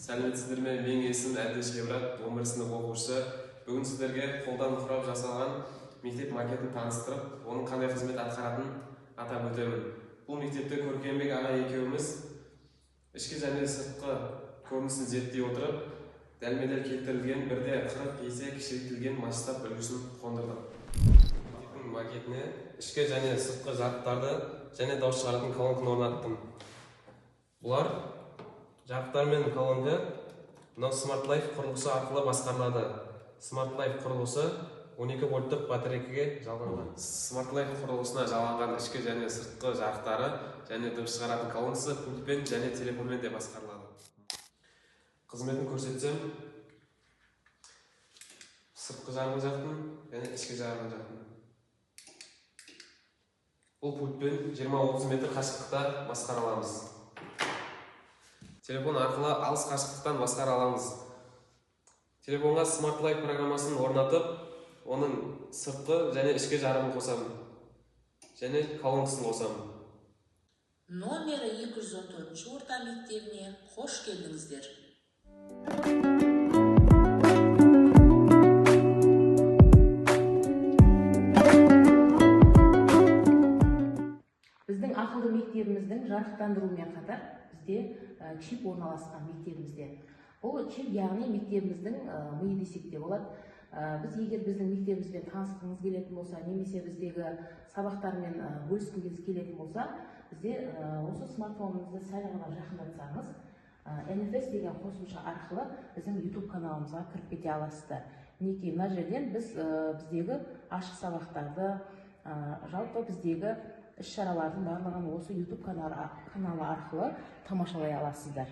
Сәлеметсіздер ме? Менің есімім Әлдеш Еврат, 11 сынып оқушысы. Бүгін сіздерге қолдан құрап жасалған мектеп макетін таныстырып, оның қандай қызмет атқаратынын атап өтемін. Бұл мектепте Көркембек аға екеуміз ішкі және сыртқы көрінісін зерттей отырып, дәлме-дәл келтірілген бірде 40 есе кішірейтілген масштаб үлгісін қондырдық. Мектептің макетіне ішкі және сыртқы жарықтарды және дауыс шығаратын колонканы орнаттым. Бұлар жарықтар мен колонка Smart Life құрылғысы арқылы басқарылады. Smart Life құрылғысы 12 вольттық батарейкаға жалғанған. Smart Life құрылғысына жалғанған ішкі және сыртқы жарықтары және дыбыс шығаратын колонкасы пультпен және телефонмен де басқарылады. Қызметін көрсетсем, сыртқы жағын жақтым және ішкі жағын жақтым. Бұл пультпен 20-30 метр қашықтықта басқара аламыз. Телефон арқылы алыс қашықтықтан басқара аламыз. Телефонға Smart Life программасын орнатып, оның сыртқы және ішкі жарығын қосамын және колонкасын қосамын. Номері 214 орта мектебіне қош келдіңіздер. Біздің ақылды мектебіміздің жарықтандыруымен қатар бізде чип орналасқан мектебімізде. Бұл чип яғни мектебіміздің миы десек те болады. Біз егер біздің мектебімізбен танысқыңыз келетін болса, немесе біздегі сабақтармен бөліскіңіз келетін болса, бізде осы смартфоныңызды сәл ғана жақындатсаңыз, NFS деген қосымша арқылы біздің YouTube каналымызға кіріп кете аласыздар. Мінекей мына жерден біздегі ашық сабақтарды, жалпы біздегі іс-шаралардың барлығын осы YouTube каналы арқылы тамашалай аласыздар.